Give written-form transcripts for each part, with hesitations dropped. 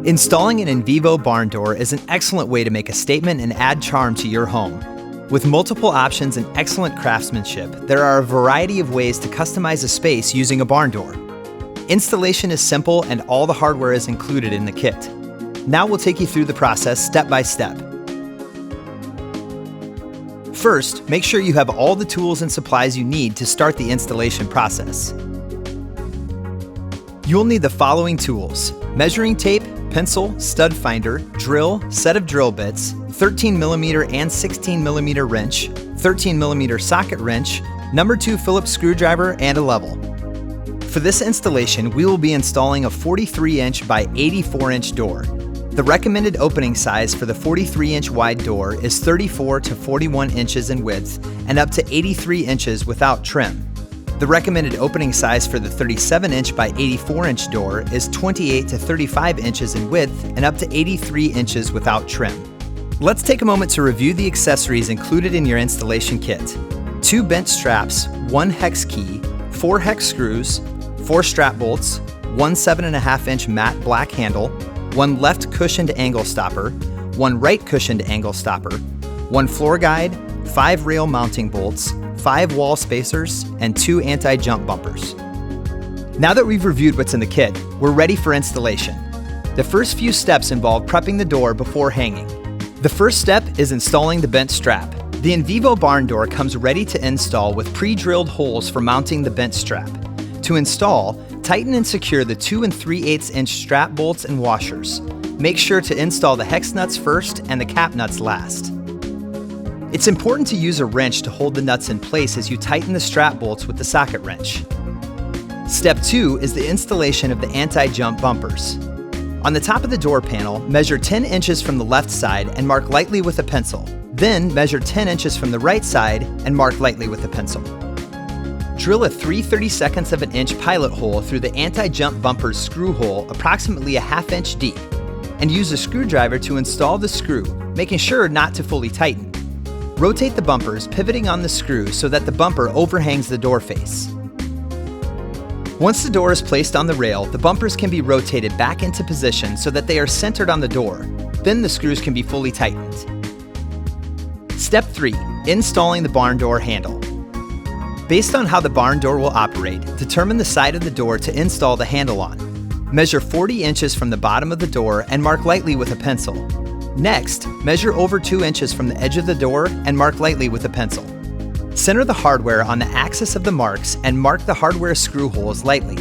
Installing an EnVivo barn door is an excellent way to make a statement and add charm to your home. With multiple options and excellent craftsmanship, there are a variety of ways to customize a space using a barn door. Installation is simple and all the hardware is included in the kit. Now we'll take you through the process step by step. First, make sure you have all the tools and supplies you need to start the installation process. You'll need the following tools: measuring tape, pencil, stud finder, drill, set of drill bits, 13mm and 16mm wrench, 13mm socket wrench, number 2 Phillips screwdriver, and a level. For this installation, we will be installing a 43-inch by 84-inch door. The recommended opening size for the 43-inch wide door is 34 to 41 inches in width and up to 83 inches without trim. The recommended opening size for the 37-inch by 84-inch door is 28 to 35 inches in width and up to 83 inches without trim. Let's take a moment to review the accessories included in your installation kit. 2 bent straps, 1 hex key, 4 hex screws, 4 strap bolts, 1 7.5-inch matte black handle, 1 left cushioned angle stopper, 1 right cushioned angle stopper, 1 floor guide, 5 rail mounting bolts, 5 wall spacers, and 2 anti-jump bumpers. Now that we've reviewed what's in the kit, we're ready for installation. The first few steps involve prepping the door before hanging. The first step is installing the bent strap. The EnVivo Barn Door comes ready to install with pre-drilled holes for mounting the bent strap. To install, tighten and secure the 2 3/8-inch strap bolts and washers. Make sure to install the hex nuts first and the cap nuts last. It's important to use a wrench to hold the nuts in place as you tighten the strap bolts with the socket wrench. Step 2 is the installation of the anti-jump bumpers. On the top of the door panel, measure 10 inches from the left side and mark lightly with a pencil. Then measure 10 inches from the right side and mark lightly with a pencil. Drill a 3/32 of an inch pilot hole through the anti-jump bumper's screw hole approximately a ½ inch deep, and use a screwdriver to install the screw, making sure not to fully tighten. Rotate the bumpers, pivoting on the screw so that the bumper overhangs the door face. Once the door is placed on the rail, the bumpers can be rotated back into position so that they are centered on the door. Then the screws can be fully tightened. Step 3. Installing the barn door handle. Based on how the barn door will operate, determine the side of the door to install the handle on. Measure 40 inches from the bottom of the door and mark lightly with a pencil. Next, measure over 2 inches from the edge of the door and mark lightly with a pencil. Center the hardware on the axis of the marks and mark the hardware screw holes lightly.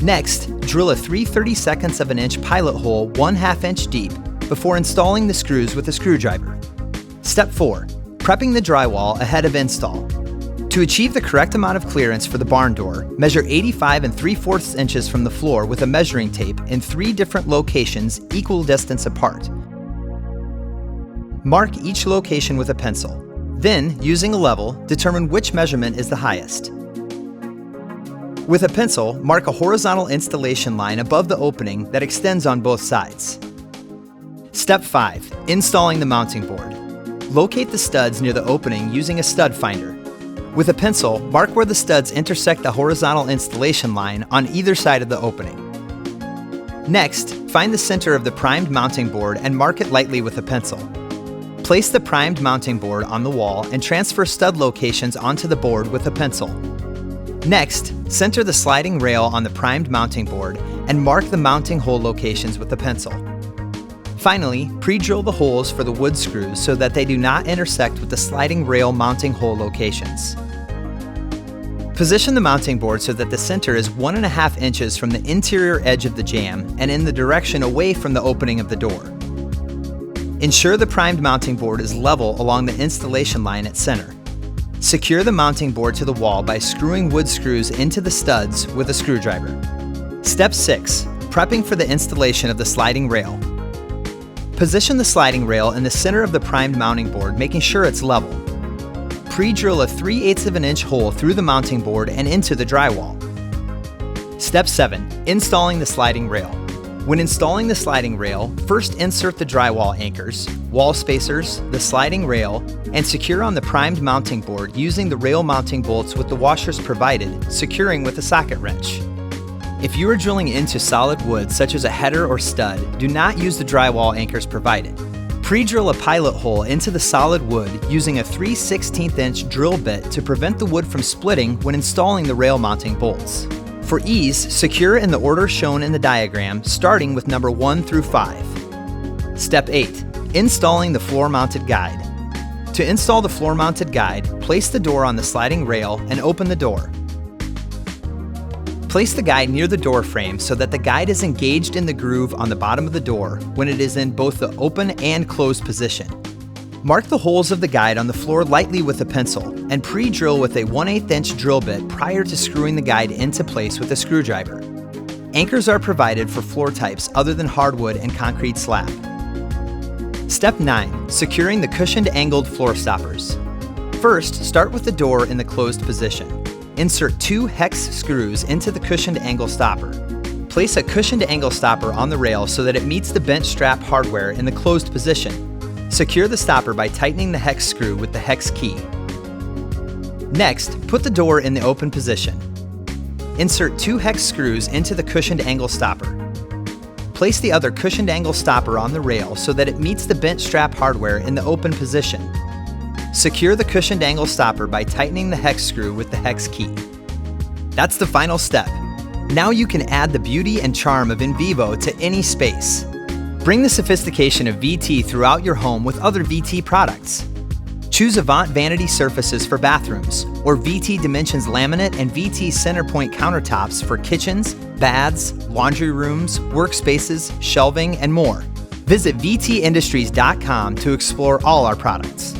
Next, drill a 3/32 of an inch pilot hole 1/2 inch deep before installing the screws with a screwdriver. Step 4. Prepping the drywall ahead of install. To achieve the correct amount of clearance for the barn door, measure 85 3/4 inches from the floor with a measuring tape in 3 different locations equal distance apart. Mark each location with a pencil. Then, using a level, determine which measurement is the highest. With a pencil, mark a horizontal installation line above the opening that extends on both sides. Step 5. Installing the mounting board. Locate the studs near the opening using a stud finder. With a pencil, mark where the studs intersect the horizontal installation line on either side of the opening. Next, find the center of the primed mounting board and mark it lightly with a pencil. Place the primed mounting board on the wall and transfer stud locations onto the board with a pencil. Next, center the sliding rail on the primed mounting board and mark the mounting hole locations with a pencil. Finally, pre-drill the holes for the wood screws so that they do not intersect with the sliding rail mounting hole locations. Position the mounting board so that the center is 1.5 inches from the interior edge of the jamb and in the direction away from the opening of the door. Ensure the primed mounting board is level along the installation line at center. Secure the mounting board to the wall by screwing wood screws into the studs with a screwdriver. Step 6. Prepping for the installation of the sliding rail. Position the sliding rail in the center of the primed mounting board, making sure it's level. Pre-drill a 3/8 of an inch hole through the mounting board and into the drywall. Step 7. Installing the sliding rail. When installing the sliding rail, first insert the drywall anchors, wall spacers, the sliding rail, and secure on the primed mounting board using the rail mounting bolts with the washers provided, securing with a socket wrench. If you are drilling into solid wood such as a header or stud, do not use the drywall anchors provided. Pre-drill a pilot hole into the solid wood using a 3/16" drill bit to prevent the wood from splitting when installing the rail mounting bolts. For ease, secure in the order shown in the diagram, starting with number 1 through 5. Step 8. Installing the floor-mounted guide. To install the floor-mounted guide, place the door on the sliding rail and open the door. Place the guide near the door frame so that the guide is engaged in the groove on the bottom of the door when it is in both the open and closed position. Mark the holes of the guide on the floor lightly with a pencil and pre-drill with a 1/8" drill bit prior to screwing the guide into place with a screwdriver. Anchors are provided for floor types other than hardwood and concrete slab. Step 9. Securing the cushioned angled floor stoppers. First, start with the door in the closed position. Insert 2 hex screws into the cushioned angle stopper. Place a cushioned angle stopper on the rail so that it meets the bench strap hardware in the closed position. Secure the stopper by tightening the hex screw with the hex key. Next, put the door in the open position. Insert 2 hex screws into the cushioned angle stopper. Place the other cushioned angle stopper on the rail so that it meets the bench strap hardware in the open position. Secure the cushioned angle stopper by tightening the hex screw with the hex key. That's the final step. Now you can add the beauty and charm of EnVivo to any space. Bring the sophistication of VT throughout your home with other VT products. Choose Avant Vanity Surfaces for bathrooms, or VT Dimensions laminate and VT Centerpoint countertops for kitchens, baths, laundry rooms, workspaces, shelving, and more. Visit vtindustries.com to explore all our products.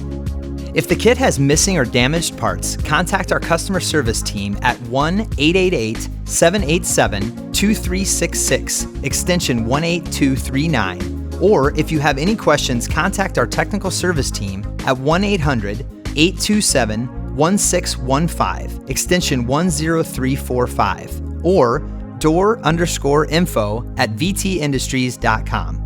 If the kit has missing or damaged parts, contact our customer service team at 1-888-787-2366, extension 18239. Or if you have any questions, contact our technical service team at 1-800-827-1615, extension 10345, or door_info@vtindustries.com.